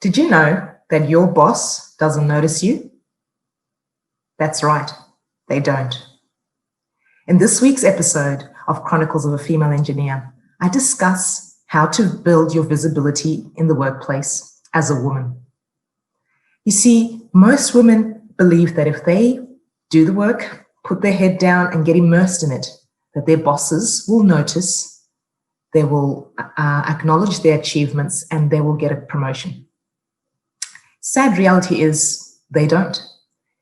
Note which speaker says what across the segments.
Speaker 1: Did you know that your boss doesn't notice you? That's right, they don't. In this week's episode of Chronicles of a Female Engineer, I discuss how to build your visibility in the workplace as a woman. You see, most women believe that if they do the work, put their head down and get immersed in it, that their bosses will notice, they will acknowledge their achievements, and they will get a promotion. Sad reality is they don't.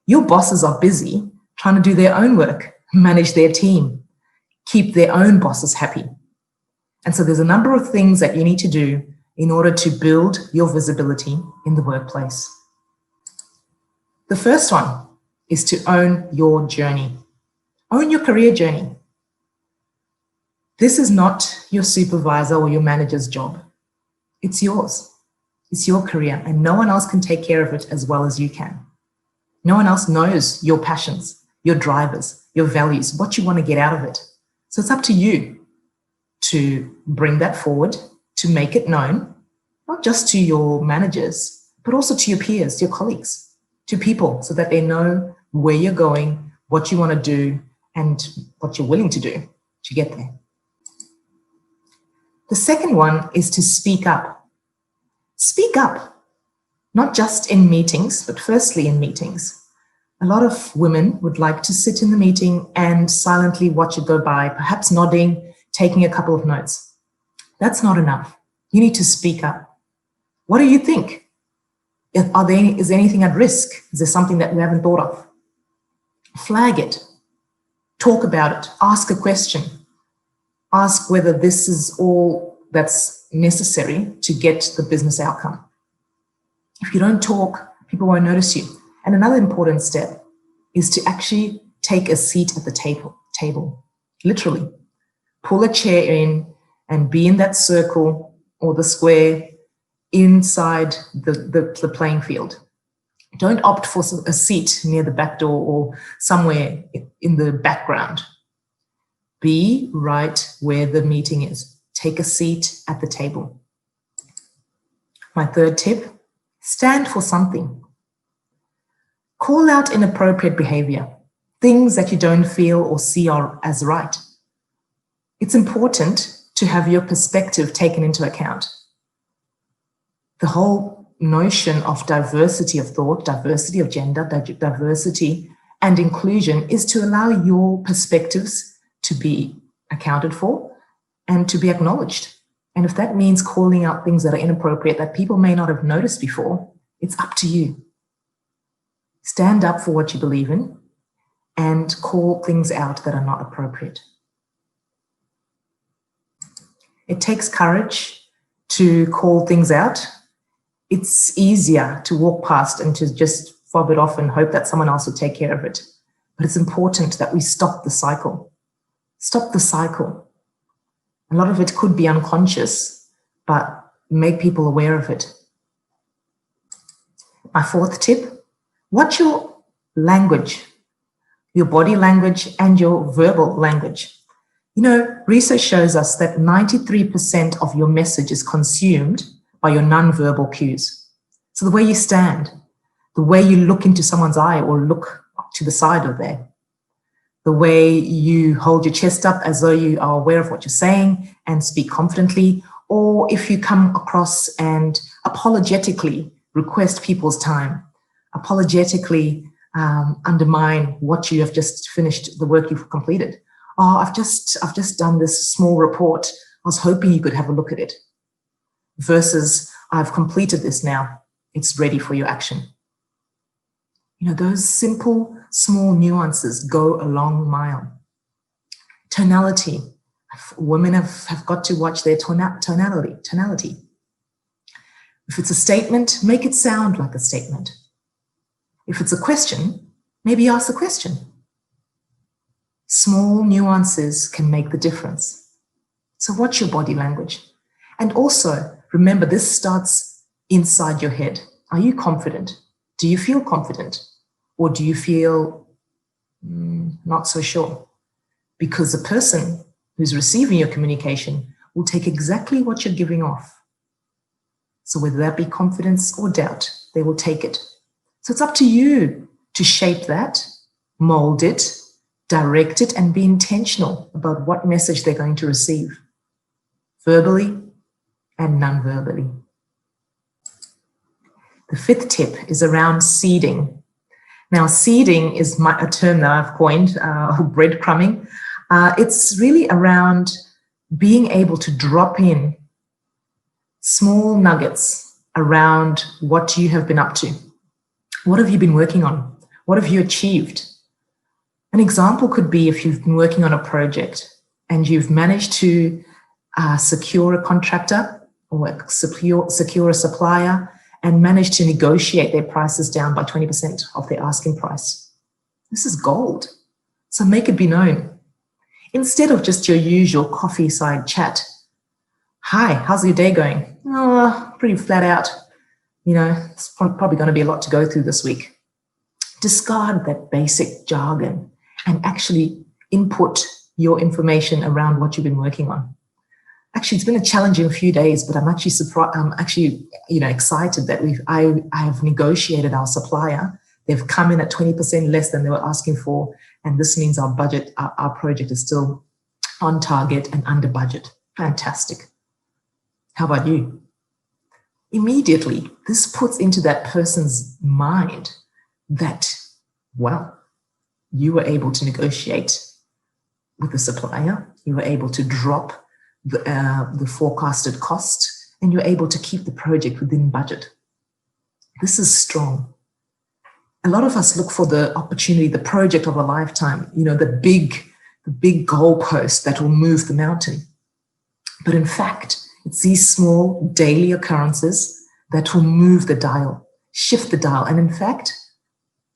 Speaker 1: Your bosses are busy trying to do their own work, manage their team, keep their own bosses happy. And so there's a number of things that you need to do in order to build your visibility in the workplace. The first one is to own your journey. Own your career journey. This is not your supervisor or your manager's job. It's yours. It's your career, and no one else can take care of it as well as you can. No one else knows your passions, your drivers, your values, what you want to get out of it. So it's up to you to bring that forward, to make it known, not just to your managers, but also to your peers, to your colleagues, to people, so that they know where you're going, what you want to do, and what you're willing to do to get there. The second one is to speak up. Speak up, not just in meetings, but firstly in meetings. A lot of women would like to sit in the meeting and silently watch it go by, perhaps nodding, taking a couple of notes. That's not enough. You need to speak up. What do you think? Is anything at risk? Is there something that we haven't thought of? Flag it. Talk about it. Ask a question. Ask whether this is all that's necessary to get the business outcome. If you don't talk, people won't notice you. And another important step is to actually take a seat at the table. Literally. Pull a chair in and be in that circle or the square inside the playing field. Don't opt for a seat near the back door or somewhere in the background. Be right where the meeting is. Take a seat at the table. My third tip, stand for something. Call out inappropriate behavior, things that you don't feel or see are as right. It's important to have your perspective taken into account. The whole notion of diversity of thought, diversity of gender, diversity and inclusion is to allow your perspectives to be accounted for and to be acknowledged. And if that means calling out things that are inappropriate that people may not have noticed before, it's up to you. Stand up for what you believe in and call things out that are not appropriate. It takes courage to call things out. It's easier to walk past and to just fob it off and hope that someone else will take care of it. But it's important that we stop the cycle. Stop the cycle. A lot of it could be unconscious, but make people aware of it. My fourth tip, watch your language, your body language and your verbal language. You know, research shows us that 93% of your message is consumed by your non-verbal cues. So the way you stand, the way you look into someone's eye or look to the side of there, the way you hold your chest up as though you are aware of what you're saying and speak confidently, or if you come across and apologetically request people's time, apologetically undermine what you have just finished, the work you've completed. Oh, I've just done this small report. I was hoping you could have a look at it. Versus, I've completed this now. It's ready for your action. You know, those simple, small nuances go a long mile. Tonality. Women have got to watch their tonality. If it's a statement, make it sound like a statement. If it's a question, maybe ask a question. Small nuances can make the difference. So watch your body language. And also, remember, this starts inside your head. Are you confident? Do you feel confident? Or do you feel not so sure? Because the person who's receiving your communication will take exactly what you're giving off. So whether that be confidence or doubt, they will take it. So it's up to you to shape that, mold it, direct it, and be intentional about what message they're going to receive, verbally and non-verbally. The fifth tip is around seeding. Now, seeding is a term that I've coined, breadcrumbing. It's really around being able to drop in small nuggets around what you have been up to. What have you been working on? What have you achieved? An example could be if you've been working on a project and you've managed to secure a contractor or secure a supplier and managed to negotiate their prices down by 20% of their asking price. This is gold. So make it be known. Instead of just your usual coffee side chat. Hi, how's your day going? Oh, pretty flat out. You know, it's probably going to be a lot to go through this week. Discard that basic jargon and actually input your information around what you've been working on. Actually, it's been a challenging few days, but I'm actually surprised. I'm actually, excited that I have negotiated our supplier. They've come in at 20% less than they were asking for, and this means our budget, our project is still on target and under budget. Fantastic. How about you? Immediately, this puts into that person's mind that, well, you were able to negotiate with the supplier, you were able to drop the forecasted cost, and you're able to keep the project within budget. This is strong. A lot of us look for the opportunity, the project of a lifetime, the big goalpost that will move the mountain. But in fact, it's these small daily occurrences that will move the dial, shift the dial. And in fact,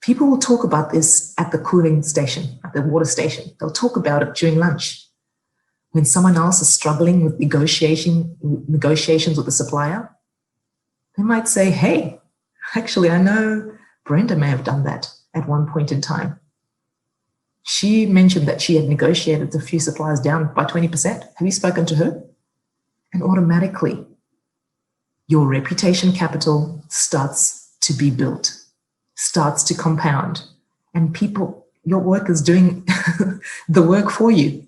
Speaker 1: people will talk about this at the cooling station, at the water station. They'll talk about it during lunch. When someone else is struggling with negotiations with the supplier, they might say, hey, actually, I know Brenda may have done that at one point in time. She mentioned that she had negotiated a few suppliers down by 20%. Have you spoken to her? And automatically, your reputation capital starts to be built, starts to compound, and your work is doing the work for you,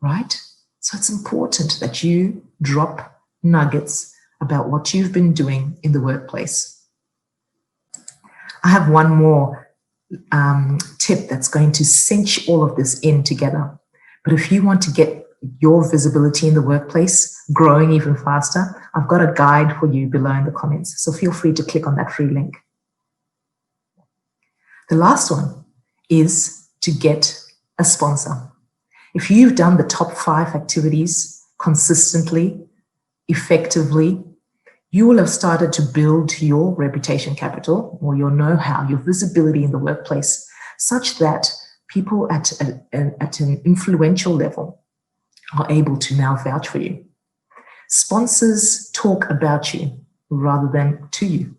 Speaker 1: right? So it's important that you drop nuggets about what you've been doing in the workplace. I have one more tip that's going to cinch all of this in together. But if you want to get your visibility in the workplace growing even faster, I've got a guide for you below in the comments. So feel free to click on that free link. The last one is to get a sponsor. If you've done the top 5 activities consistently, effectively, you will have started to build your reputation capital or your know-how, your visibility in the workplace, such that people at an influential level are able to now vouch for you. Sponsors talk about you rather than to you.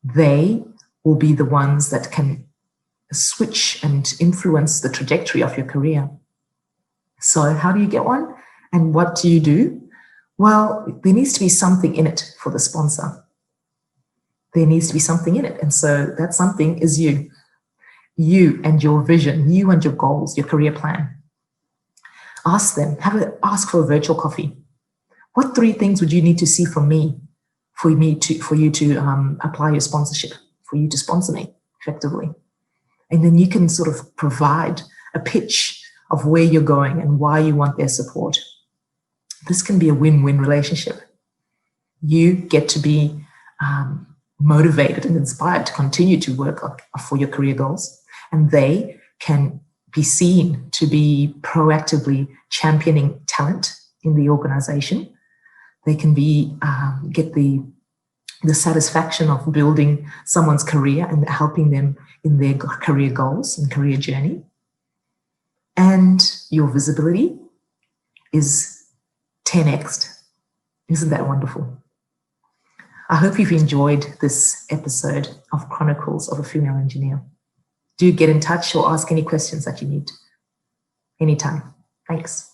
Speaker 1: They will be the ones that can switch and influence the trajectory of your career. So how do you get one? And what do you do? Well, there needs to be something in it for the sponsor. There needs to be something in it. And so that something is you. You and your vision, you and your goals, your career plan. Ask them, ask for a virtual coffee. What 3 things would you need to see from me for you to apply your sponsorship, for you to sponsor me effectively? And then you can sort of provide a pitch of where you're going and why you want their support. This can be a win-win relationship. You get to be motivated and inspired to continue to work for your career goals, and they can be seen to be proactively championing talent in the organization. They can be get the satisfaction of building someone's career and helping them in their career goals and career journey. And your visibility is 10x'd. Isn't that wonderful? I hope you've enjoyed this episode of Chronicles of a Female Engineer. Do get in touch or ask any questions that you need anytime. Thanks.